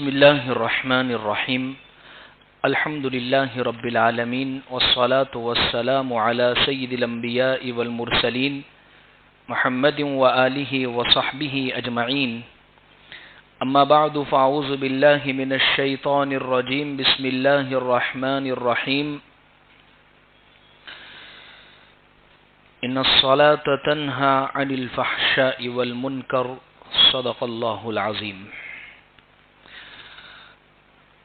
بسم الله الرحمن الرحيم الحمد لله رب العالمين والصلاة والسلام على سيد الأنبياء والمرسلين محمد وآله وصحبه أجمعين أما بعد فأعوذ بالله من الشيطان الرجيم بسم الله الرحمن الرحيم إن الصلاة تنهى عن الفحشاء والمنكر صدق الله العظيم.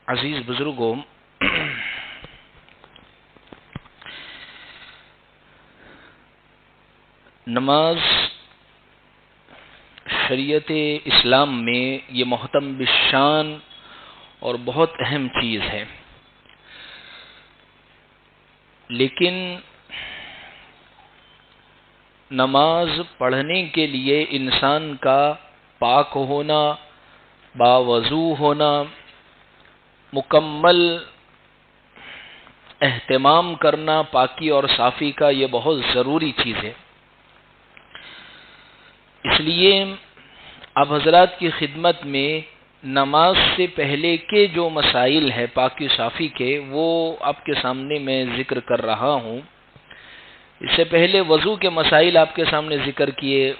عزیز بزرگوں، نماز شریعت اسلام میں یہ محتم بالشان اور بہت اہم چیز ہے، لیکن نماز پڑھنے کے لیے انسان کا پاک ہونا، باوضو ہونا، مکمل اہتمام کرنا پاکی اور صافی کا، یہ بہت ضروری چیز ہے. اس لیے اب حضرات کی خدمت میں نماز سے پہلے کے جو مسائل ہے پاکی صافی کے، وہ آپ کے سامنے میں ذکر کر رہا ہوں. اس سے پہلے وضو کے مسائل آپ کے سامنے ذکر کیے،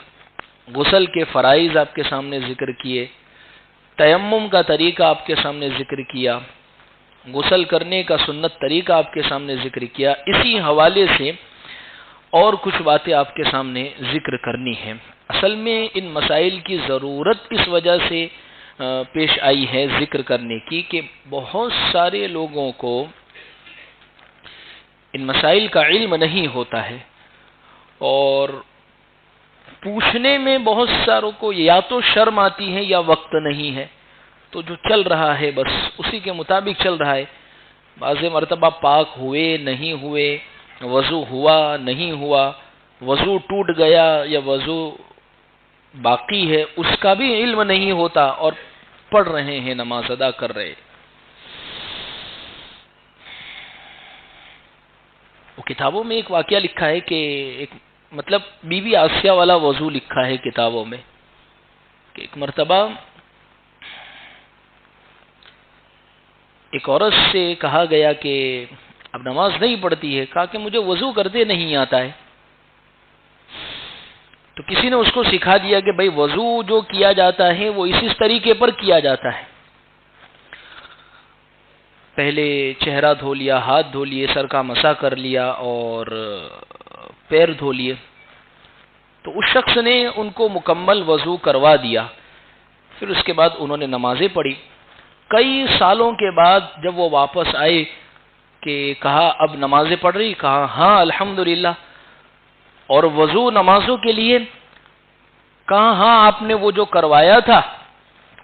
غسل کے فرائض آپ کے سامنے ذکر کیے، تیمم کا طریقہ آپ کے سامنے ذکر کیا، غسل کرنے کا سنت طریقہ آپ کے سامنے ذکر کیا. اسی حوالے سے اور کچھ باتیں آپ کے سامنے ذکر کرنی ہیں. اصل میں ان مسائل کی ضرورت اس وجہ سے پیش آئی ہے ذکر کرنے کی کہ بہت سارے لوگوں کو ان مسائل کا علم نہیں ہوتا ہے، اور پوچھنے میں بہت ساروں کو یا تو شرم آتی ہے یا وقت نہیں ہے، تو جو چل رہا ہے بس اسی کے مطابق چل رہا ہے. بعض مرتبہ پاک ہوئے نہیں ہوئے، وضو ہوا نہیں ہوا، وضو ٹوٹ گیا یا وضو باقی ہے، اس کا بھی علم نہیں ہوتا اور پڑھ رہے ہیں، نماز ادا کر رہے. وہ کتابوں میں ایک واقعہ لکھا ہے کہ مطلب بی بی آسیہ والا وضو لکھا ہے کتابوں میں کہ ایک مرتبہ ایک عورت سے کہا گیا کہ اب نماز نہیں پڑھتی ہے، کہا کہ مجھے وضو کرتے نہیں آتا ہے. تو کسی نے اس کو سکھا دیا کہ بھائی وضو جو کیا جاتا ہے وہ اس طریقے پر کیا جاتا ہے. پہلے چہرہ دھو لیا، ہاتھ دھو لیے، سر کا مسح کر لیا اور پیر دھو لیے. تو اس شخص نے ان کو مکمل وضو کروا دیا. پھر اس کے بعد انہوں نے نمازیں پڑھی. کئی سالوں کے بعد جب وہ واپس آئے کہ کہا اب نمازیں پڑھ رہی، کہا ہاں الحمدللہ. اور وضو نمازوں کے لیے، کہا ہاں آپ نے وہ جو کروایا تھا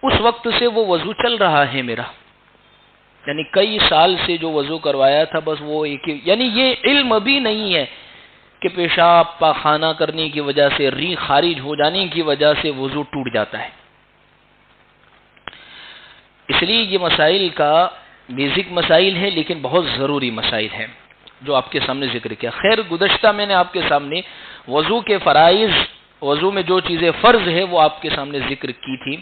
اس وقت سے وہ وضو چل رہا ہے میرا، یعنی کئی سال سے جو وضو کروایا تھا بس وہ ایک ہی. یعنی یہ علم بھی نہیں ہے کہ پیشاب پاخانہ کرنے کی وجہ سے، ری خارج ہو جانے کی وجہ سے وضو ٹوٹ جاتا ہے. اس لیے یہ مسائل کا بیزک مسائل ہے، لیکن بہت ضروری مسائل ہیں جو آپ کے سامنے ذکر کیا. خیر، گزشتہ میں نے آپ کے سامنے وضو کے فرائض، وضو میں جو چیزیں فرض ہے وہ آپ کے سامنے ذکر کی تھی.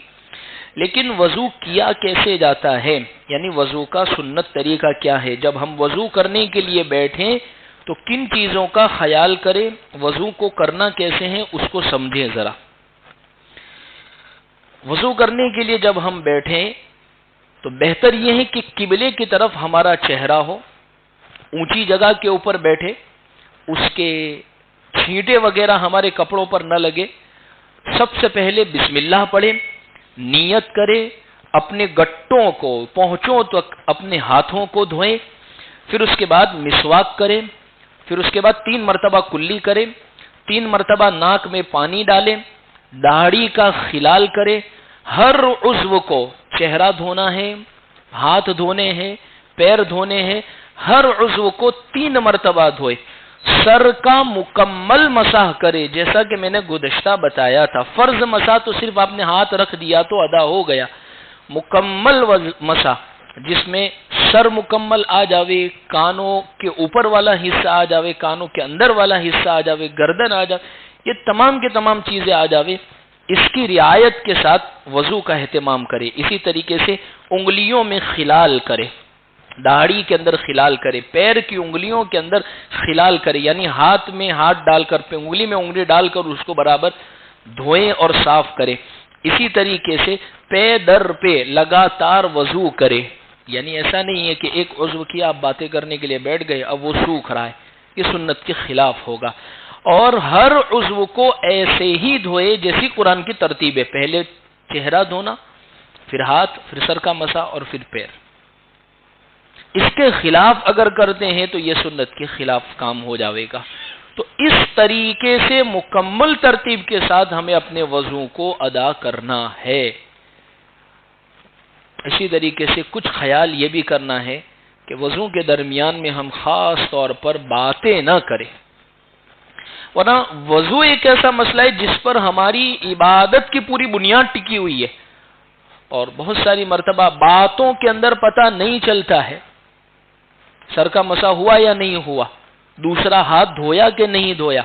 لیکن وضو کیا کیسے جاتا ہے، یعنی وضو کا سنت طریقہ کیا ہے، جب ہم وضو کرنے کے لیے بیٹھیں تو کن چیزوں کا خیال کریں، وضو کو کرنا کیسے ہے اس کو سمجھیں ذرا. وضو کرنے کے لیے جب ہم بیٹھیں تو بہتر یہ ہے کہ قبلے کی طرف ہمارا چہرہ ہو، اونچی جگہ کے اوپر بیٹھے، اس کے چھینٹے وغیرہ ہمارے کپڑوں پر نہ لگے. سب سے پہلے بسم اللہ پڑھیں، نیت کرے، اپنے گٹوں کو، پہنچوں تک اپنے ہاتھوں کو دھوئیں. پھر اس کے بعد مسواک کریں. پھر اس کے بعد 3 مرتبہ کلی کریں، 3 مرتبہ ناک میں پانی ڈالیں، داڑھی کا خلال کریں. ہر عضو کو، چہرہ دھونا ہے، ہاتھ دھونے ہیں، پیر دھونے ہیں، ہر عضو کو 3 مرتبہ دھوئے. سر کا مکمل مسح کرے، جیسا کہ میں نے گزشتہ بتایا تھا. فرض مسح تو صرف آپ نے ہاتھ رکھ دیا تو ادا ہو گیا. مکمل مسح جس میں سر مکمل آ جاوے، کانوں کے اوپر والا حصہ آ جاوے، کانوں کے اندر والا حصہ آ جاوے، گردن آ جاوے، یہ تمام کے تمام چیزیں آ جاوے. اس کی رعایت کے ساتھ وضو کا اہتمام کرے. اسی طریقے سے انگلیوں میں خلال کرے، داڑھی کے اندر خلال کرے، پیر کی انگلیوں کے اندر خلال کرے، یعنی ہاتھ میں ہاتھ ڈال کر انگلی میں انگلی ڈال کر اس کو برابر دھوئے اور صاف کرے. اسی طریقے سے پے در پہ لگاتار وضو کرے، یعنی ایسا نہیں ہے کہ ایک عضو کی آپ باتیں کرنے کے لیے بیٹھ گئے اب وہ سوکھ رہا ہے، یہ سنت کے خلاف ہوگا. اور ہر عضو کو ایسے ہی دھوئے جیسی قرآن کی ترتیب ہے، پہلے چہرہ دھونا، پھر ہاتھ، پھر سر کا مسا اور پھر پیر. اس کے خلاف اگر کرتے ہیں تو یہ سنت کے خلاف کام ہو جاوے گا. تو اس طریقے سے مکمل ترتیب کے ساتھ ہمیں اپنے وضو کو ادا کرنا ہے. اسی طریقے سے کچھ خیال یہ بھی کرنا ہے کہ وضو کے درمیان میں ہم خاص طور پر باتیں نہ کریں، ورنہ وضو ایک ایسا مسئلہ ہے جس پر ہماری عبادت کی پوری بنیاد ٹکی ہوئی ہے، اور بہت ساری مرتبہ باتوں کے اندر پتہ نہیں چلتا ہے سر کا مسا ہوا یا نہیں ہوا، دوسرا ہاتھ دھویا کہ نہیں دھویا،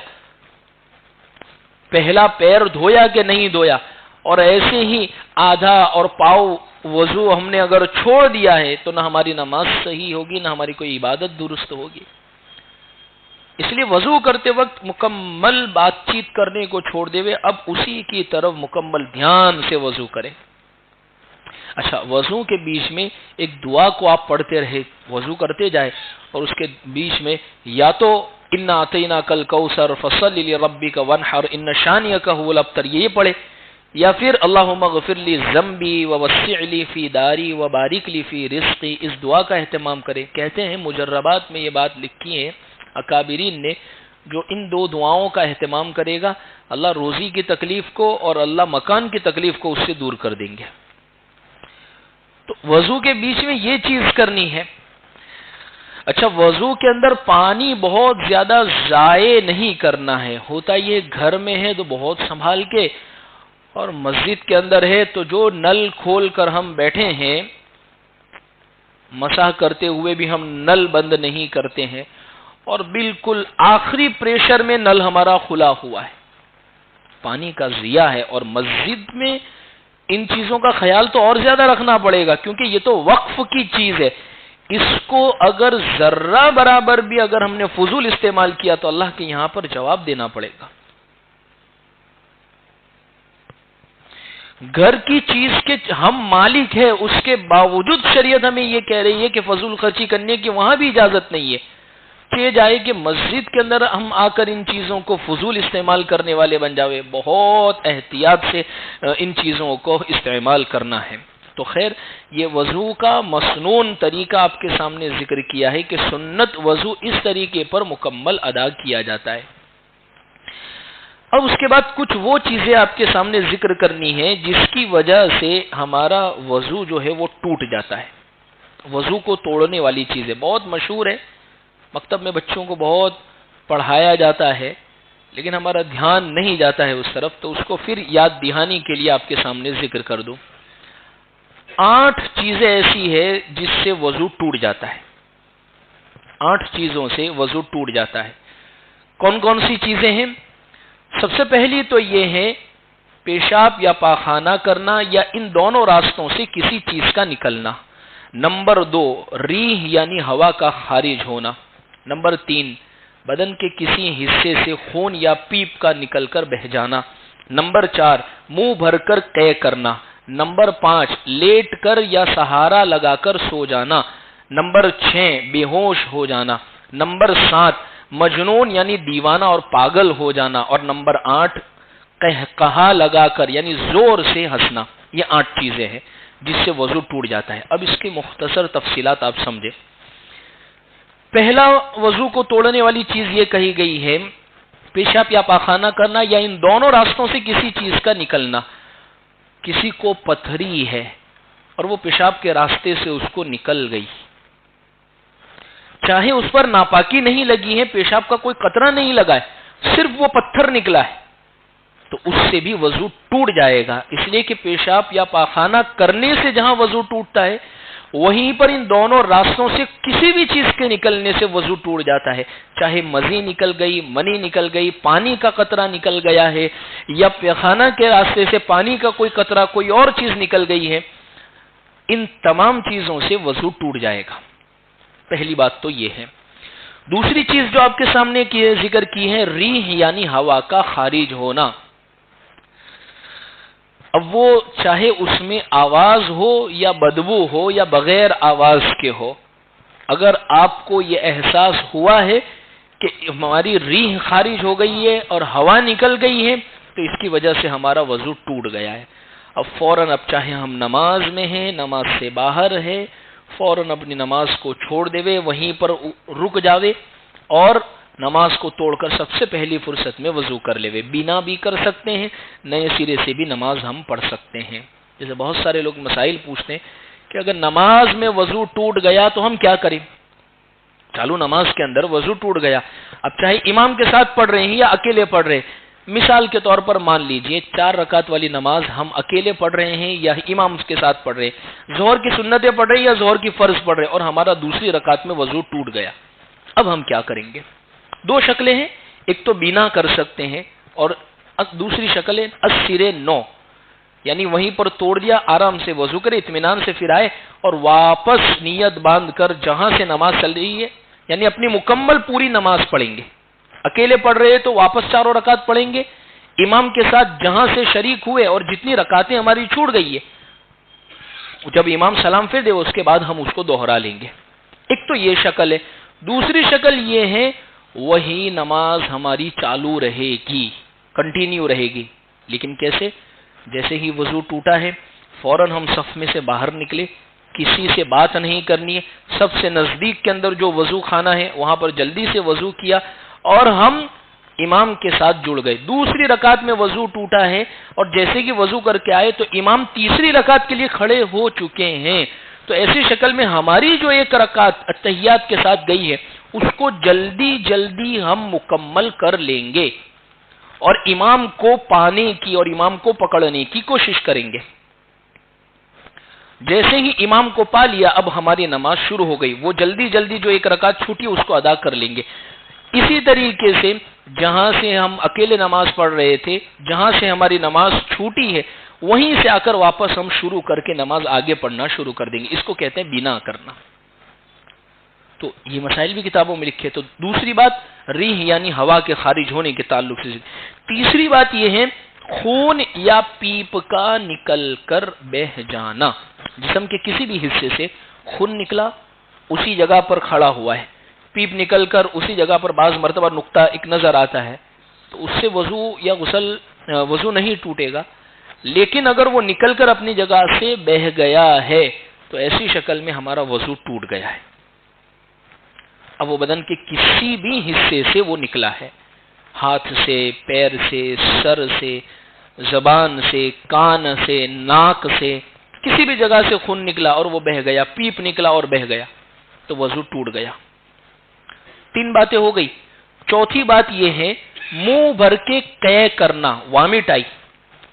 پہلا پیر دھویا کہ نہیں دھویا، اور ایسے ہی آدھا اور پاؤ وضو ہم نے اگر چھوڑ دیا ہے تو نہ ہماری نماز صحیح ہوگی نہ ہماری کوئی عبادت درست ہوگی. اس لیے وضو کرتے وقت مکمل بات چیت کرنے کو چھوڑ دے ہوئے اب اسی کی طرف مکمل دھیان سے وضو کریں. اچھا، وضو کے بیچ میں ایک دعا کو آپ پڑھتے رہے، وضو کرتے جائے اور اس کے بیچ میں یا تو انا اعطیناک الکوثر فصلی لربک وانحر ان شانئک هو الابتر یہ پڑھے، یا پھر اللہم اغفر لی ذنبی ووسع لی فی داری وبارک لی فی رزقی، اس دعا کا اہتمام کرے. کہتے ہیں مجربات میں یہ بات لکھی ہے اکابرین نے، جو ان دو دعاؤں کا اہتمام کرے گا اللہ روزی کی تکلیف کو اور اللہ مکان کی تکلیف کو اس سے دور کر دیں گے. تو وضو کے بیچ میں یہ چیز کرنی ہے. اچھا، وضو کے اندر پانی بہت زیادہ ضائع نہیں کرنا ہے. ہوتا یہ گھر میں ہے تو بہت سنبھال کے، اور مسجد کے اندر ہے تو جو نل کھول کر ہم بیٹھے ہیں مسح کرتے ہوئے بھی ہم نل بند نہیں کرتے ہیں، اور بالکل آخری پریشر میں نل ہمارا کھلا ہوا ہے، پانی کا ضیاع ہے. اور مسجد میں ان چیزوں کا خیال تو اور زیادہ رکھنا پڑے گا کیونکہ یہ تو وقف کی چیز ہے. اس کو اگر ذرہ برابر بھی اگر ہم نے فضول استعمال کیا تو اللہ کے یہاں پر جواب دینا پڑے گا. گھر کی چیز کے ہم مالک ہیں، اس کے باوجود شریعت ہمیں یہ کہہ رہی ہے کہ فضول خرچی کرنے کی وہاں بھی اجازت نہیں ہے. کہ جائے کہ مسجد کے اندر ہم آ کر ان چیزوں کو فضول استعمال کرنے والے بن جاوے. بہت احتیاط سے ان چیزوں کو استعمال کرنا ہے. تو خیر، یہ وضو کا مسنون طریقہ آپ کے سامنے ذکر کیا ہے کہ سنت وضو اس طریقے پر مکمل ادا کیا جاتا ہے. اب اس کے بعد کچھ وہ چیزیں آپ کے سامنے ذکر کرنی ہے جس کی وجہ سے ہمارا وضو جو ہے وہ ٹوٹ جاتا ہے. وضو کو توڑنے والی چیزیں بہت مشہور ہے، مکتب میں بچوں کو بہت پڑھایا جاتا ہے لیکن ہمارا دھیان نہیں جاتا ہے اس طرف، تو اس کو پھر یاد دہانی کے لیے آپ کے سامنے ذکر کر دوں. 8 چیزیں ایسی ہے جس سے وضو ٹوٹ جاتا ہے. 8 چیزوں سے وضو ٹوٹ جاتا ہے. کون کون سی چیزیں ہیں؟ سب سے پہلی تو یہ ہے پیشاب یا پاخانہ کرنا یا ان دونوں راستوں سے کسی چیز کا نکلنا. نمبر 2 ریح یعنی ہوا کا خارج ہونا. نمبر 3 بدن کے کسی حصے سے خون یا پیپ کا نکل کر بہہ جانا. نمبر 4 منہ بھر کر قے کرنا. نمبر 5 لیٹ کر یا سہارا لگا کر سو جانا. نمبر 6 بے ہوش ہو جانا. نمبر 7 مجنون یعنی دیوانہ اور پاگل ہو جانا. اور نمبر 8 قہقہا لگا کر یعنی زور سے ہنسنا. یہ 8 چیزیں ہیں جس سے وضو ٹوٹ جاتا ہے. اب اس کی مختصر تفصیلات آپ سمجھیں. پہلا وضو کو توڑنے والی چیز یہ کہی گئی ہے پیشاب یا پاخانہ کرنا یا ان دونوں راستوں سے کسی چیز کا نکلنا. کسی کو پتھری ہے اور وہ پیشاب کے راستے سے اس کو نکل گئی، چاہے اس پر ناپاکی نہیں لگی ہے، پیشاب کا کوئی قطرہ نہیں لگا ہے، صرف وہ پتھر نکلا ہے، تو اس سے بھی وضو ٹوٹ جائے گا. اس لیے کہ پیشاب یا پاخانہ کرنے سے جہاں وضو ٹوٹتا ہے وہیں پر ان دونوں راستوں سے کسی بھی چیز کے نکلنے سے وضو ٹوٹ جاتا ہے، چاہے مزی نکل گئی، منی نکل گئی، پانی کا قطرہ نکل گیا ہے، یا پیخانہ کے راستے سے پانی کا کوئی قطرہ، کوئی اور چیز نکل گئی ہے، ان تمام چیزوں سے وضو ٹوٹ جائے گا۔ پہلی بات تو یہ ہے۔ دوسری چیز جو آپ کے سامنے ذکر کی ہے، ریح یعنی ہوا کا خارج ہونا۔ اب وہ چاہے اس میں آواز ہو یا بدبو ہو یا بغیر آواز کے ہو، اگر آپ کو یہ احساس ہوا ہے کہ ہماری ریح خارج ہو گئی ہے اور ہوا نکل گئی ہے، تو اس کی وجہ سے ہمارا وضو ٹوٹ گیا ہے۔ اب فوراً، اب چاہے ہم نماز میں ہیں، نماز سے باہر ہے، فوراً اپنی نماز کو چھوڑ دے، وہیں پر رک جاوے اور نماز کو توڑ کر سب سے پہلی فرصت میں وضو کر لے۔ بنا بھی کر سکتے ہیں، نئے سرے سے بھی نماز ہم پڑھ سکتے ہیں۔ جیسے بہت سارے لوگ مسائل پوچھتے ہیں کہ اگر نماز میں وضو ٹوٹ گیا تو ہم کیا کریں؟ چالو نماز کے اندر وضو ٹوٹ گیا، اب چاہے امام کے ساتھ پڑھ رہے ہیں یا اکیلے پڑھ رہے ہیں، مثال کے طور پر مان لیجئے 4 رکعت والی نماز ہم اکیلے پڑھ رہے ہیں یا امام کے ساتھ پڑھ رہے ہیں، ظہر کی سنتیں پڑھ رہے ہیں یا ظہر کی فرض پڑھ رہے ہیں، اور ہمارا دوسری رکعت میں وضو ٹوٹ گیا۔ اب ہم کیا کریں گے؟ 2 شکلیں ہیں، ایک تو بینا کر سکتے ہیں اور دوسری شکل ہے السرے نو، یعنی وہیں پر توڑ دیا، آرام سے وضو کرے، اطمینان سے پھر آئے اور واپس نیت باندھ کر جہاں سے نماز چل رہی ہے، یعنی اپنی مکمل پوری نماز پڑھیں گے۔ اکیلے پڑھ رہے تو واپس 4 رکعت پڑھیں گے، امام کے ساتھ جہاں سے شریک ہوئے اور جتنی رکعتیں ہماری چھوٹ گئی ہے، جب امام سلام پھر دے اس کے بعد ہم اس کو دوہرا لیں گے۔ ایک تو یہ شکل ہے۔ دوسری شکل یہ ہے، وہی نماز ہماری چالو رہے گی، کنٹینیو رہے گی، لیکن کیسے؟ جیسے ہی وضو ٹوٹا ہے، فوراً ہم صف میں سے باہر نکلے، کسی سے بات نہیں کرنی ہے، سب سے نزدیک کے اندر جو وضو خانہ ہے وہاں پر جلدی سے وضو کیا اور ہم امام کے ساتھ جڑ گئے۔ دوسری رکعت میں وضو ٹوٹا ہے اور جیسے کہ وضو کر کے آئے تو امام تیسری رکعت کے لیے کھڑے ہو چکے ہیں، تو ایسی شکل میں ہماری جو ایک رکعت اتحیات کے ساتھ گئی ہے اس کو جلدی جلدی ہم مکمل کر لیں گے اور امام کو پانے کی اور امام کو پکڑنے کی کوشش کریں گے۔ جیسے ہی امام کو پا لیا، اب ہماری نماز شروع ہو گئی، وہ جلدی جلدی جو ایک رکعت چھوٹی اس کو ادا کر لیں گے۔ اسی طریقے سے جہاں سے ہم اکیلے نماز پڑھ رہے تھے، جہاں سے ہماری نماز چھوٹی ہے، وہیں سے آ کر واپس ہم شروع کر کے نماز آگے پڑھنا شروع کر دیں گے۔ اس کو کہتے ہیں بنا کرنا۔ تو یہ مسائل بھی کتابوں میں لکھے۔ تو دوسری بات ریح یعنی ہوا کے خارج ہونے کے تعلق سے۔ تیسری بات یہ ہے خون یا پیپ کا نکل کر بہ جانا۔ جسم کے کسی بھی حصے سے خون نکلا، اسی جگہ پر کھڑا ہوا ہے، پیپ نکل کر اسی جگہ پر بعض مرتبہ نقطہ ایک نظر آتا ہے، تو اس سے وضو یا وضو نہیں ٹوٹے گا، لیکن اگر وہ نکل کر اپنی جگہ سے بہ گیا ہے تو ایسی شکل میں ہمارا وضو ٹوٹ گیا ہے۔ اب وہ بدن کے کسی بھی حصے سے وہ نکلا ہے، ہاتھ سے، پیر سے، سر سے، زبان سے، کان سے، ناک سے، کسی بھی جگہ سے خون نکلا اور وہ بہ گیا، پیپ نکلا اور بہ گیا، تو وضو ٹوٹ گیا۔ 3 باتیں ہو گئی۔ چوتھی بات یہ ہے منہ بھر کے قے کرنا، وامٹ آئی،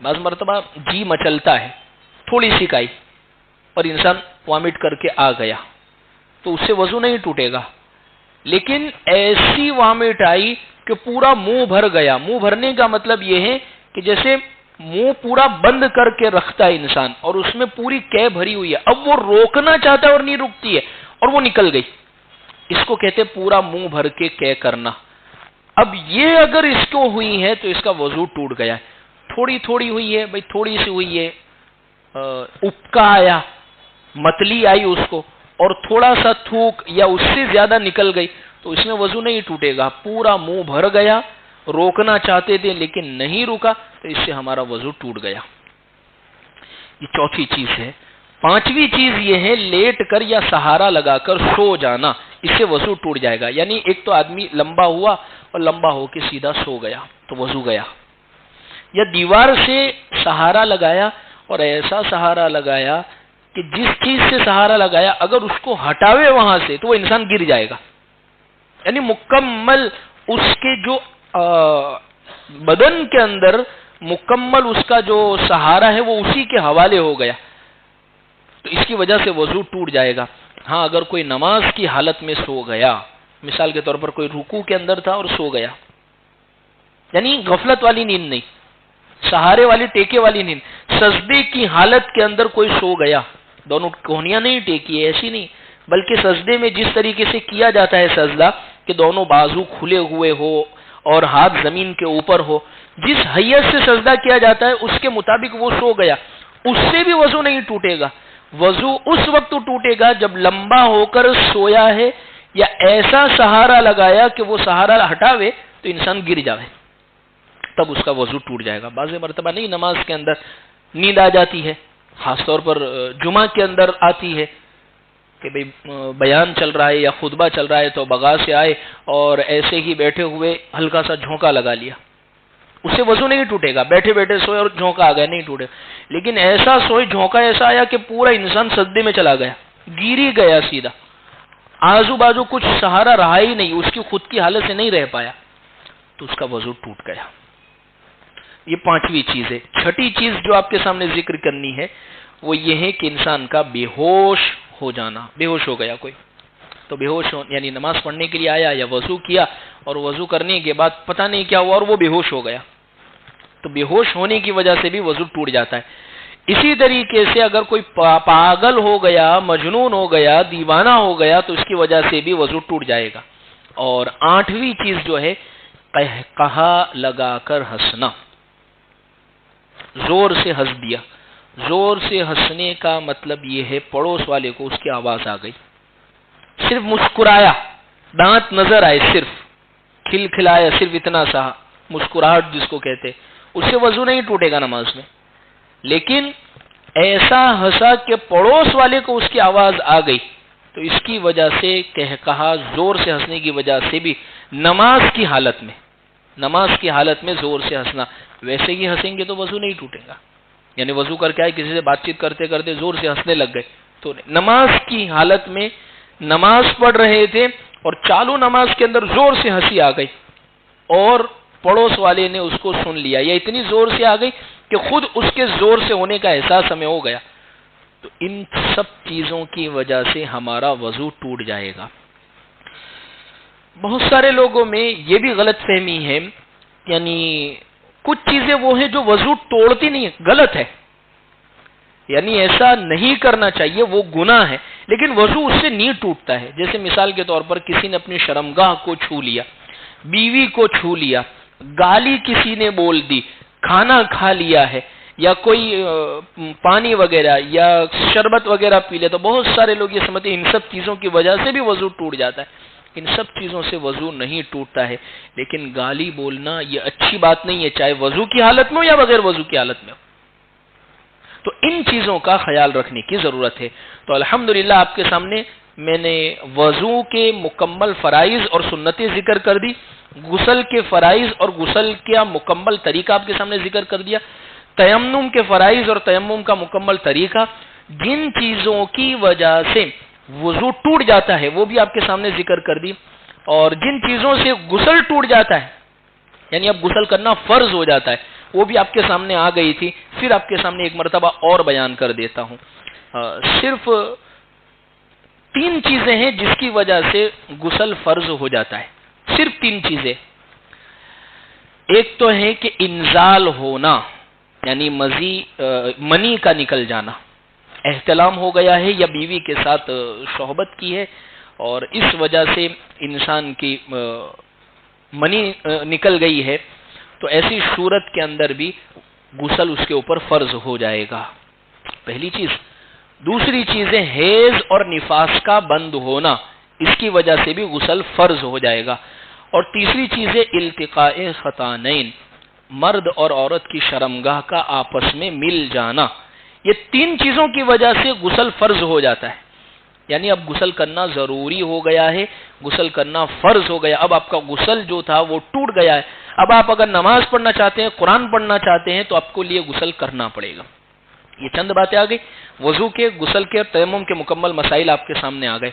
بعض مرتبہ جی مچلتا ہے، تھوڑی سی کائی اور انسان وامٹ کر کے آ گیا، تو اس سے وضو نہیں ٹوٹے گا، لیکن ایسی وامٹ آئی کہ پورا منہ بھر گیا۔ منہ بھرنے کا مطلب یہ ہے کہ جیسے منہ پورا بند کر کے رکھتا ہے انسان اور اس میں پوری قے بھری ہوئی ہے، اب وہ روکنا چاہتا ہے اور نہیں رکتی ہے اور وہ نکل گئی، اس کو کہتے پورا منہ بھر کے قے کرنا۔ اب یہ اگر اس کو ہوئی ہے تو اس کا وضو ٹوٹ گیا ہے۔ تھوڑی تھوڑی ہوئی ہے، بھئی تھوڑی سی ہوئی ہے، اپکا آیا، متلی آئی اس کو، اور تھوڑا سا تھوک یا اس سے زیادہ نکل گئی، تو اس میں وضو نہیں ٹوٹے گا، پورا منہ بھر گیا، روکنا چاہتے تھے لیکن نہیں رکا، تو اس سے ہمارا وضو ٹوٹ گیا۔ یہ چوتھی چیز ہے۔ 5ویں چیز یہ ہے لیٹ کر یا سہارا لگا کر سو جانا، اس سے وضو ٹوٹ جائے گا۔ یعنی ایک تو آدمی لمبا ہوا اور لمبا ہو کے سیدھا سو گیا تو وضو گیا، یا دیوار سے سہارا لگایا اور ایسا سہارا لگایا کہ جس چیز سے سہارا لگایا اگر اس کو ہٹاوے وہاں سے تو وہ انسان گر جائے گا، یعنی مکمل اس کے جو بدن کے اندر مکمل اس کا جو سہارا ہے وہ اسی کے حوالے ہو گیا، تو تو اس کی وجہ سے وضو ٹوٹ جائے گا۔ ہاں اگر کوئی نماز کی حالت میں سو گیا، مثال کے طور پر کوئی رکوع کے اندر تھا اور سو گیا، یعنی غفلت والی نیند نہیں، سہارے والی ٹیکے والی نیند، سجدے کی حالت کے اندر کوئی سو گیا، دونوں کوہنیاں نہیں ٹیکی ہے ایسی نہیں، بلکہ سجدے میں جس طریقے سے کیا جاتا ہے سجدہ کہ دونوں بازو کھلے ہوئے ہو اور ہاتھ زمین کے اوپر ہو، جس حیث سے سجدہ کیا جاتا ہے اس کے مطابق وہ سو گیا، اس سے بھی وضو نہیں ٹوٹے گا۔ وضو اس وقت ٹوٹے گا جب لمبا ہو کر سویا ہے یا ایسا سہارا لگایا کہ وہ سہارا ہٹاوے تو انسان گر جاوے، تب اس کا وضو ٹوٹ جائے گا۔ بعض مرتبہ نہیں نماز کے اندر نیند آ جاتی ہے، خاص طور پر جمعہ کے اندر آتی ہے کہ بھئی بیان چل رہا ہے یا خطبہ چل رہا ہے تو بغا سے آئے اور ایسے ہی بیٹھے ہوئے ہلکا سا جھونکا لگا لیا، اس سے وضو نہیں ٹوٹے گا، بیٹھے بیٹھے سوئے اور جھونکا آ گیا نہیں ٹوٹے، لیکن ایسا سوئے جھونکا ایسا آیا کہ پورا انسان سجدے میں چلا گیا، گر ہی گیا سیدھا، آزو بازو کچھ سہارا رہا ہی نہیں، اس کی خود کی حالت سے نہیں رہ پایا، تو اس کا وضو ٹوٹ گیا۔ یہ پانچویں چیز ہے۔ چھٹی چیز جو آپ کے سامنے ذکر کرنی ہے وہ یہ ہے کہ انسان کا بے ہوش ہو جانا۔ بے ہوش ہو گیا کوئی تو بے ہوش یعنی نماز پڑھنے کے لیے آیا یا وضو کیا اور وضو کرنے کے بعد پتہ نہیں کیا ہوا اور وہ بے ہوش ہو گیا، تو بے ہوش ہونے کی وجہ سے بھی وضو ٹوٹ جاتا ہے۔ اسی طریقے سے اگر کوئی پاگل ہو گیا، مجنون ہو گیا، دیوانہ ہو گیا تو اس کی وجہ سے بھی وضو ٹوٹ جائے گا۔ اور آٹھویں چیز جو ہے قہقہا لگا کر ہنسنا، زور سے ہنس دیا۔ زور سے ہنسنے کا مطلب یہ ہے پڑوس والے کو اس کی آواز آ گئی، صرف مسکرایا، دانت نظر آئے، صرف کھلکھلایا، صرف اتنا سا مسکراہٹ جس کو کہتے، اس سے وضو نہیں ٹوٹے گا نماز میں۔ لیکن ایسا ہنسا کہ پڑوس والے کو اس کی آواز آ گئی تو اس کی وجہ سے کہا زور سے ہنسنے کی وجہ سے بھی نماز کی حالت میں زور سے ہنسنا، ویسے ہی ہنسیں گے تو وضو نہیں ٹوٹے گا، یعنی وضو کر کے آئے کسی سے بات چیت کرتے کرتے زور سے ہنسنے لگ گئے تو نماز کی حالت میں نماز پڑھ رہے تھے اور چالو نماز کے اندر زور سے ہنسی آ گئی اور پڑوس والے نے اس کو سن لیا یا اتنی زور سے آ گئی کہ خود اس کے زور سے ہونے کا احساس ہمیں ہو گیا، تو ان سب چیزوں کی وجہ سے ہمارا وضو ٹوٹ جائے گا۔ بہت سارے لوگوں میں یہ بھی غلط فہمی ہے، یعنی کچھ چیزیں وہ ہیں جو وضو توڑتی نہیں، غلط ہے، یعنی ایسا نہیں کرنا چاہیے، وہ گناہ ہے، لیکن وضو اس سے نہیں ٹوٹتا ہے۔ جیسے مثال کے طور پر کسی نے اپنی شرمگاہ کو چھو لیا، بیوی کو چھو لیا، گالی کسی نے بول دی، کھانا کھا لیا ہے یا کوئی پانی وغیرہ یا شربت وغیرہ پی لے، تو بہت سارے لوگ یہ سمجھتے ہیں ان سب چیزوں کی وجہ سے بھی وضو ٹوٹ جاتا ہے۔ ان سب چیزوں سے وضو نہیں ٹوٹتا ہے، لیکن گالی بولنا یہ اچھی بات نہیں ہے، چاہے وضو کی حالت میں ہو یا بغیر وضو کی حالت میں ہو، تو ان چیزوں کا خیال رکھنے کی ضرورت ہے۔ تو الحمدللہ آپ کے سامنے میں نے وضو کے مکمل فرائض اور سنتیں ذکر کر دی، غسل کے فرائض اور غسل کا مکمل طریقہ آپ کے سامنے ذکر کر دیا، تیمم کے فرائض اور تیمم کا مکمل طریقہ، جن چیزوں کی وجہ سے وضو ٹوٹ جاتا ہے وہ بھی آپ کے سامنے ذکر کر دی، اور جن چیزوں سے غسل ٹوٹ جاتا ہے یعنی اب غسل کرنا فرض ہو جاتا ہے وہ بھی آپ کے سامنے آ گئی تھی، پھر آپ کے سامنے ایک مرتبہ اور بیان کر دیتا ہوں۔ صرف 3 چیزیں ہیں جس کی وجہ سے غسل فرض ہو جاتا ہے، صرف 3 چیزیں۔ ایک تو ہے کہ انزال ہونا، یعنی منی کا نکل جانا، احتلام ہو گیا ہے یا بیوی کے ساتھ صحبت کی ہے اور اس وجہ سے انسان کی منی نکل گئی ہے، تو ایسی صورت کے اندر بھی غسل اس کے اوپر فرض ہو جائے گا، پہلی چیز۔ دوسری چیز ہے حیض اور نفاس کا بند ہونا، اس کی وجہ سے بھی غسل فرض ہو جائے گا، اور تیسری چیز ہے التقاء خطانین، مرد اور عورت کی شرمگاہ کا آپس میں مل جانا، یہ 3 چیزوں کی وجہ سے غسل فرض ہو جاتا ہے، یعنی اب غسل کرنا ضروری ہو گیا ہے، غسل کرنا فرض ہو گیا، اب آپ کا غسل جو تھا وہ ٹوٹ گیا ہے، اب آپ اگر نماز پڑھنا چاہتے ہیں، قرآن پڑھنا چاہتے ہیں تو آپ کو لیے غسل کرنا پڑے گا۔ یہ چند باتیں آ گئی، وضو کے، غسل کے اور تیمم کے مکمل مسائل آپ کے سامنے آ گئے۔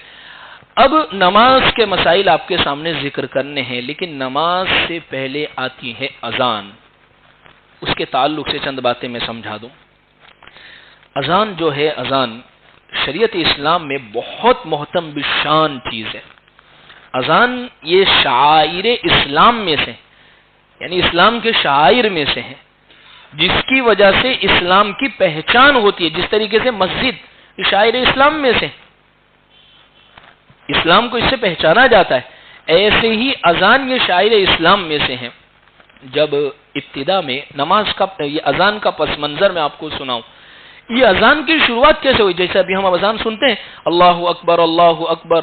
اب نماز کے مسائل آپ کے سامنے ذکر کرنے ہیں، لیکن نماز سے پہلے آتی ہے اذان، اس کے تعلق سے چند باتیں میں سمجھا دوں۔ اذان جو ہے، اذان شریعت اسلام میں بہت محترم بشان چیز ہے. اذان یہ شعائر اسلام میں سے، یعنی اسلام کے شعائر میں سے ہیں، جس کی وجہ سے اسلام کی پہچان ہوتی ہے. جس طریقے سے مسجد یہ شاعر اسلام میں سے، اسلام کو اس سے پہچانا جاتا ہے، ایسے ہی اذان یہ شاعر اسلام میں سے ہیں. جب ابتدا میں نماز کا یہ اذان کا پس منظر میں آپ کو سناؤں، یہ اذان کی شروعات کیسے ہوئی؟ جیسے ابھی ہم اذان سنتے ہیں اللہ اکبر اللہ اکبر،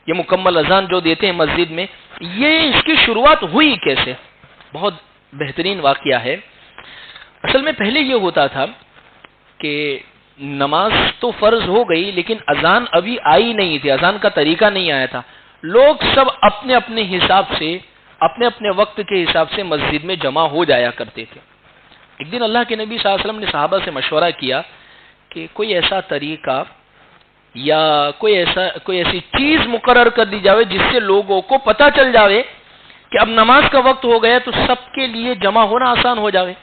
یہ مکمل اذان جو دیتے ہیں مسجد میں، یہ اس کی شروعات ہوئی کیسے؟ بہت بہترین واقعہ ہے. اصل میں پہلے یہ ہوتا تھا کہ نماز تو فرض ہو گئی لیکن اذان ابھی آئی نہیں تھی، اذان کا طریقہ نہیں آیا تھا. لوگ سب اپنے اپنے حساب سے، اپنے اپنے وقت کے حساب سے مسجد میں جمع ہو جایا کرتے تھے. ایک دن اللہ کے نبی صلی اللہ علیہ وسلم نے صحابہ سے مشورہ کیا کہ کوئی ایسا طریقہ یا کوئی ایسی چیز مقرر کر دی جائے جس سے لوگوں کو پتہ چل جاوے کہ اب نماز کا وقت ہو گیا تو سب کے لیے جمع ہونا آسان ہو جاوے.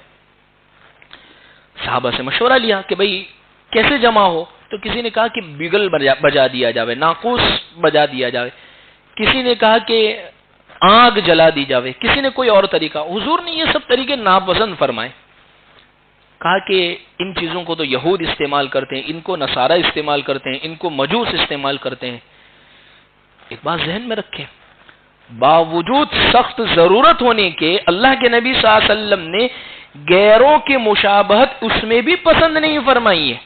صحابہ سے مشورہ لیا کہ بھئی کیسے جمع ہو؟ تو کسی نے کہا کہ بگل بجا دیا جاوے، ناقوس بجا دیا جاوے، کسی نے کہا کہ آگ جلا دی جاوے، کسی نے کوئی اور طریقہ. حضور نے یہ سب طریقے ناپسند فرمائے، کہا کہ ان چیزوں کو تو یہود استعمال کرتے ہیں، ان کو نصارہ استعمال کرتے ہیں، ان کو مجوس استعمال کرتے ہیں. ایک بات ذہن میں رکھیں، باوجود سخت ضرورت ہونے کے اللہ کے نبی صلی اللہ علیہ وسلم نے غیروں کی مشابہت اس میں بھی پسند نہیں فرمائی ہے.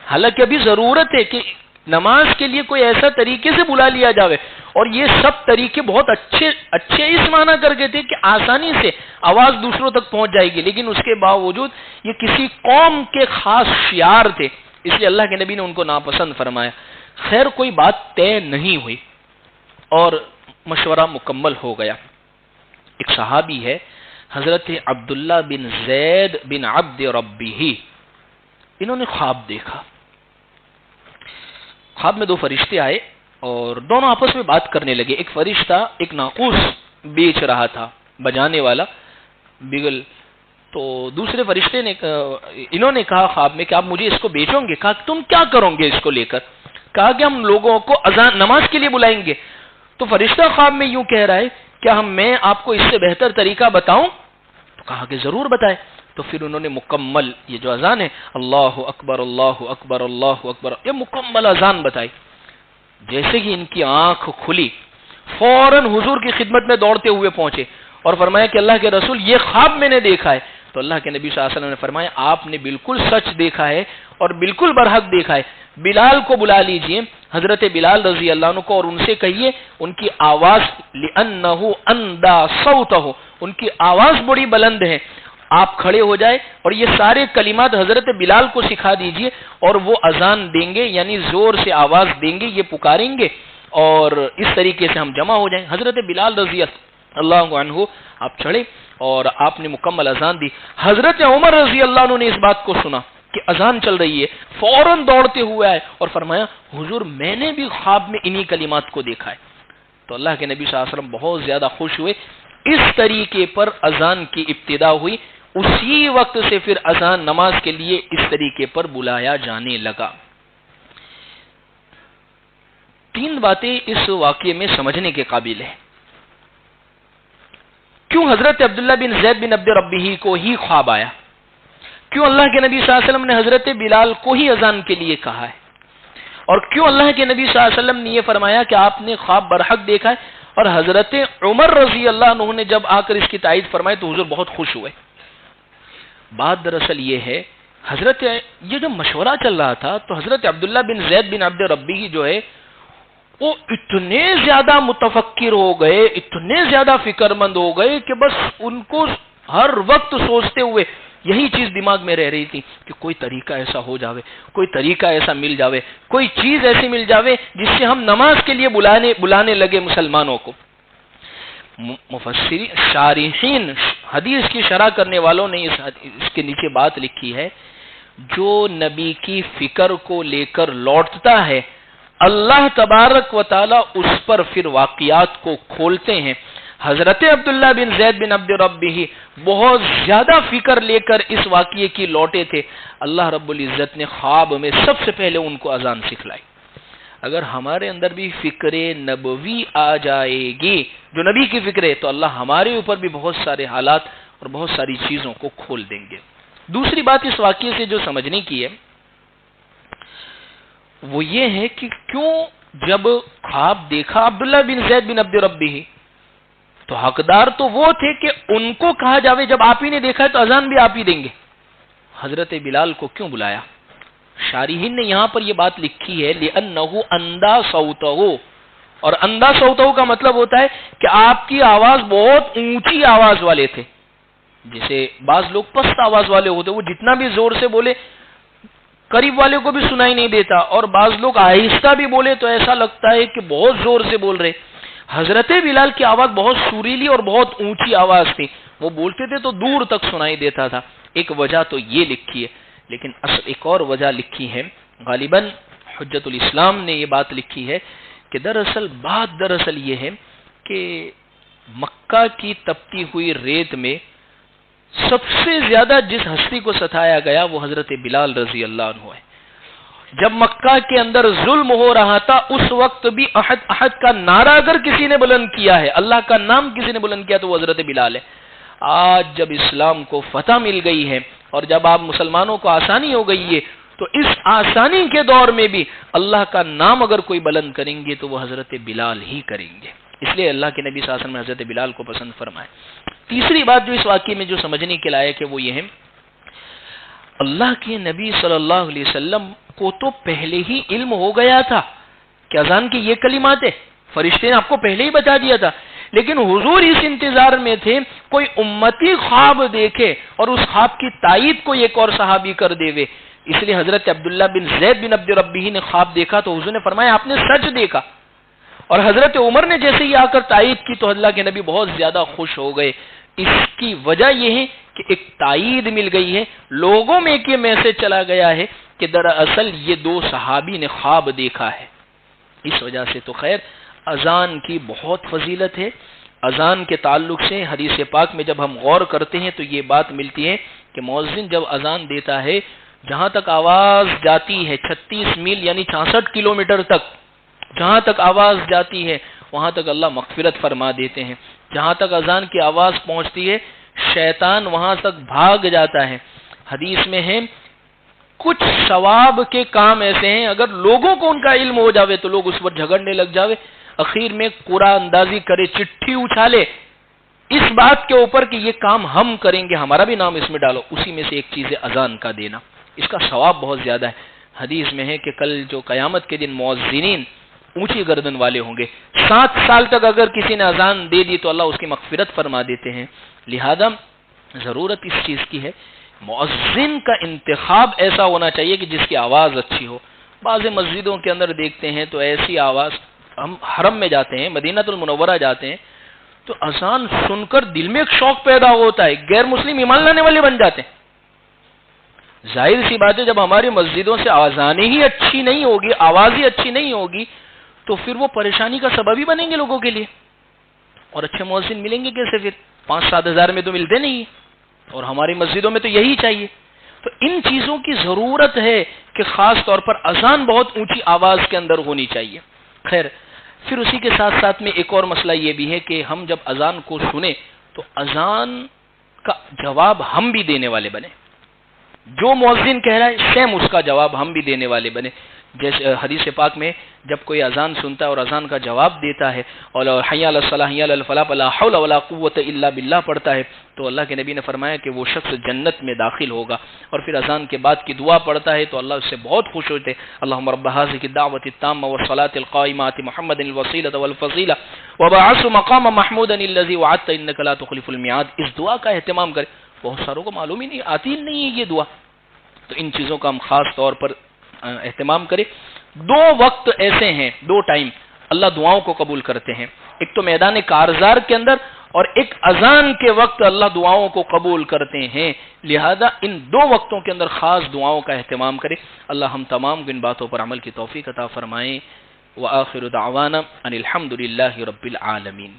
حالانکہ ابھی ضرورت ہے کہ نماز کے لیے کوئی ایسا طریقے سے بلا لیا جاوے، اور یہ سب طریقے بہت اچھے اس معنی کر کے تھے کہ آسانی سے آواز دوسروں تک پہنچ جائے گی، لیکن اس کے باوجود یہ کسی قوم کے خاص شعار تھے، اس لیے اللہ کے نبی نے ان کو ناپسند فرمایا. خیر کوئی بات طے نہیں ہوئی اور مشورہ مکمل ہو گیا. ایک صحابی ہے حضرت عبداللہ بن زید بن عبد ربہ، انہوں نے خواب دیکھا. خواب میں دو فرشتے آئے اور دونوں آپس میں بات کرنے لگے. ایک فرشتہ ایک ناقوس بیچ رہا تھا، بجانے والا بگل. تو دوسرے فرشتے نے انہوں نے کہا خواب میں کہ آپ مجھے اس کو بیچو گے؟ کہا کہ تم کیا کرو گے اس کو لے کر؟ کہا کہ ہم لوگوں کو اذان نماز کے لیے بلائیں گے. تو فرشتہ خواب میں یوں کہہ رہا ہے کیا میں آپ کو اس سے بہتر طریقہ بتاؤں؟ تو کہا کہ ضرور بتائیں. تو پھر انہوں نے مکمل یہ جو اذان ہے اللہ اکبر اللہ اکبر اللہ اکبر، یہ مکمل اذان بتائی. جیسے کہ ان کی آنکھ کھلی فوراً حضور کی خدمت میں دوڑتے ہوئے پہنچے اور فرمایا کہ اللہ کے رسول یہ خواب میں نے دیکھا ہے. تو اللہ کے نبی صلی اللہ علیہ وسلم نے فرمایا آپ نے بالکل سچ دیکھا ہے اور بالکل برحق دیکھا ہے. بلال کو بلا لیجئے، حضرت بلال رضی اللہ عنہ کو، اور ان سے کہیے ان کی آواز لِأَنَّهُ أَنْدَى صَوْتَهُ، ان کی آواز بڑی بلند ہے. آپ کھڑے ہو جائے اور یہ سارے کلمات حضرت بلال کو سکھا دیجئے اور وہ اذان دیں گے، یعنی زور سے آواز دیں گے، یہ پکاریں گے اور اس طریقے سے ہم جمع ہو جائیں. حضرت بلال رضی اللہ عنہ آپ چڑھے اور آپ نے مکمل اذان دی. حضرت عمر رضی اللہ عنہ نے اس بات کو سنا کہ اذان چل رہی ہے، فوراً دوڑتے ہوئے آئے اور فرمایا حضور میں نے بھی خواب میں انہی کلمات کو دیکھا ہے. تو اللہ کے نبی صلی اللہ علیہ وسلم بہت زیادہ خوش ہوئے. اس طریقے پر اذان کی ابتدا ہوئی. اسی وقت سے پھر اذان نماز کے لیے اس طریقے پر بلایا جانے لگا. تین باتیں اس واقعے میں سمجھنے کے قابل ہیں. کیوں حضرت عبداللہ بن زید بن عبد ربہ کو ہی خواب آیا؟ کیوں اللہ کے نبی صلی اللہ علیہ وسلم نے حضرت بلال کو ہی اذان کے لیے کہا ہے؟ اور کیوں اللہ کے نبی صلی اللہ علیہ وسلم نے یہ فرمایا کہ آپ نے خواب برحق دیکھا ہے؟ اور حضرت عمر رضی اللہ عنہ نے جب آ کر اس کی تائید فرمائی تو حضور بہت خوش ہوئے. بات دراصل یہ ہے حضرت یہ جو مشورہ چل رہا تھا تو حضرت عبداللہ بن زید بن عبد ربہ جو ہے وہ اتنے زیادہ متفکر ہو گئے، اتنے زیادہ فکر مند ہو گئے کہ بس ان کو ہر وقت سوچتے ہوئے یہی چیز دماغ میں رہ رہی تھی کہ کوئی طریقہ ایسا ہو جاوے، کوئی طریقہ ایسا مل جاوے، کوئی چیز ایسی مل جاوے جس سے ہم نماز کے لیے بلانے لگے مسلمانوں کو. مفسرین شارحین حدیث کی شرح کرنے والوں نے اس کے نیچے بات لکھی ہے، جو نبی کی فکر کو لے کر لوٹتا ہے اللہ تبارک و تعالی اس پر پھر واقعات کو کھولتے ہیں. حضرت عبداللہ بن زید بن عبد ربہ بہت زیادہ فکر لے کر اس واقعے کی لوٹے تھے. اللہ رب العزت نے خواب میں سب سے پہلے ان کو اذان سکھلائی. اگر ہمارے اندر بھی فکر نبوی آ جائے گی، جو نبی کی فکر ہے، تو اللہ ہمارے اوپر بھی بہت سارے حالات اور بہت ساری چیزوں کو کھول دیں گے. دوسری بات اس واقعے سے جو سمجھنے کی ہے وہ یہ ہے کہ کیوں جب خواب دیکھا عبداللہ بن زید بن عبد ربہ تو حقدار تو وہ تھے کہ ان کو کہا جاوے جب آپ ہی نے دیکھا ہے تو اذان بھی آپ ہی دیں گے. حضرت بلال کو کیوں بلایا؟ شارحین نے یہاں پر یہ بات لکھی ہے لِأَنَّهُ أَنْدَى صَوْتَهُ، اور اندھا صوتہو کا مطلب ہوتا ہے کہ آپ کی آواز بہت اونچی آواز والے تھے. جسے بعض لوگ پست آواز والے ہوتے، وہ جتنا بھی زور سے بولے قریب والے کو بھی سنائی نہیں دیتا، اور بعض لوگ آہستہ بھی بولے تو ایسا لگتا ہے کہ بہت زور سے بول رہے. حضرت بلال کی آواز بہت سریلی اور بہت اونچی آواز تھی، وہ بولتے تھے تو دور تک سنائی دیتا تھا. ایک وجہ تو یہ لکھی ہے، لیکن اصل ایک اور وجہ لکھی ہے، غالباً حجت الاسلام نے یہ بات لکھی ہے کہ دراصل یہ ہے کہ مکہ کی تپتی ہوئی ریت میں سب سے زیادہ جس ہستی کو ستایا گیا وہ حضرت بلال رضی اللہ عنہ ہے. جب مکہ کے اندر ظلم ہو رہا تھا اس وقت بھی احد احد کا نعرہ اگر کسی نے بلند کیا ہے، اللہ کا نام کسی نے بلند کیا تو وہ حضرت بلال ہے. آج جب اسلام کو فتح مل گئی ہے اور جب آپ مسلمانوں کو آسانی ہو گئی ہے تو اس آسانی کے دور میں بھی اللہ کا نام اگر کوئی بلند کریں گے تو وہ حضرت بلال ہی کریں گے. اس لیے اللہ کے نبی صلی اللہ علیہ وسلم نے حضرت بلال کو پسند فرمائے. تیسری بات جو اس واقعے میں جو سمجھنے کے لائق ہے وہ یہ ہے، اللہ کے نبی صلی اللہ علیہ وسلم کو تو پہلے ہی علم ہو گیا تھا کہ اذان کی یہ کلمات ہے، فرشتے نے آپ کو پہلے ہی بتا دیا تھا، لیکن حضور اس انتظار میں تھے کوئی امتی خواب دیکھے اور اس خواب کی تائید کوئی ایک اور صحابی کر دے وے. اس لیے حضرت عبداللہ بن زید بن عبد ربہ نے خواب دیکھا تو حضور نے فرمایا آپ نے سچ دیکھا، اور حضرت عمر نے جیسے ہی آ کر تائید کی تو اللہ کے نبی بہت زیادہ خوش ہو گئے. اس کی وجہ یہ ہے کہ ایک تائید مل گئی ہے، لوگوں میں ایک یہ میسج چلا گیا ہے کہ دراصل یہ دو صحابی نے خواب دیکھا ہے. اس وجہ سے تو خیر اذان کی بہت فضیلت ہے. اذان کے تعلق سے حدیث پاک میں جب ہم غور کرتے ہیں تو یہ بات ملتی ہے کہ مؤذن جب اذان دیتا ہے جہاں تک آواز جاتی ہے 36 میل یعنی 66 کلومیٹر تک جہاں تک آواز جاتی ہے وہاں تک اللہ مغفرت فرما دیتے ہیں. جہاں تک اذان کی آواز پہنچتی ہے شیطان وہاں تک بھاگ جاتا ہے. حدیث میں ہے کچھ ثواب کے کام ایسے ہیں اگر لوگوں کو ان کا علم ہو جاوے تو لوگ اس پر جھگڑنے لگ جاوے، اخیر میں قرآن اندازی کرے، چٹھی اچھالے اس بات کے اوپر کہ یہ کام ہم کریں گے، ہمارا بھی نام اس میں ڈالو. اسی میں سے ایک چیز ہے اذان کا دینا، اس کا ثواب بہت زیادہ ہے. حدیث میں ہے کہ کل جو قیامت کے دن مؤذنین اونچی گردن والے ہوں گے، 7 سال تک اگر کسی نے اذان دے دی تو اللہ اس کی مغفرت فرما دیتے ہیں. لہذا ضرورت اس چیز کی ہے مؤذن کا انتخاب ایسا ہونا چاہیے کہ جس کی آواز اچھی ہو. بعض مسجدوں کے اندر دیکھتے ہیں تو ایسی آواز، ہم حرم میں جاتے ہیں، مدینہ المنورہ جاتے ہیں تو اذان سن کر دل میں ایک شوق پیدا ہوتا ہے، غیر مسلم ایمان لانے والے بن جاتے ہیں. ظاہر سی بات ہے جب ہماری مسجدوں سے اذانیں ہی اچھی نہیں ہوگی، آواز ہی اچھی نہیں ہوگی تو پھر وہ پریشانی کا سبب ہی بنیں گے لوگوں کے لیے. اور اچھے مؤذن ملیں گے کیسے؟ پھر 5-7 ہزار میں تو ملتے نہیں، اور ہماری مسجدوں میں تو یہی چاہیے. تو ان چیزوں کی ضرورت ہے کہ خاص طور پر اذان بہت اونچی آواز کے اندر ہونی چاہیے. خیر پھر اسی کے ساتھ ساتھ میں ایک اور مسئلہ یہ بھی ہے کہ ہم جب اذان کو سنیں تو اذان کا جواب ہم بھی دینے والے بنے، جو مؤذن کہہ رہا ہے سیم اس کا جواب ہم بھی دینے والے بنے. جیسے حدیث پاک میں جب کوئی اذان سنتا ہے اور اذان کا جواب دیتا ہے اور حی علی الصلاۃ حی علی الفلاح لا حول ولا قوت الا باللہ پڑھتا ہے تو اللہ کے نبی نے فرمایا کہ وہ شخص جنت میں داخل ہوگا. اور پھر اذان کے بعد کی دعا پڑھتا ہے تو اللہ اس سے بہت خوش ہوتے، اللهم رب هذه الدعوة التامة والصلاة القائمة آت محمد الوسیلة والفضیلة وبعثه مقاما محمودا الذي وعدت انك لا تخلف الميعاد. اس دعا کا اہتمام کریں، بہت ساروں کو معلوم ہی نہیں، آتی نہیں ہے یہ دعا. تو ان چیزوں کا ہم خاص طور پر اہتمام کریں. 2 وقت ایسے ہیں، 2 ٹائم اللہ دعاؤں کو قبول کرتے ہیں، ایک تو میدان کارزار کے اندر اور ایک اذان کے وقت اللہ دعاؤں کو قبول کرتے ہیں. لہذا ان 2 وقتوں کے اندر خاص دعاؤں کا اہتمام کریں. اللہ ہم تمام ان باتوں پر عمل کی توفیق عطا فرمائیں. وآخر دعوانا ان الحمد للہ رب العالمین.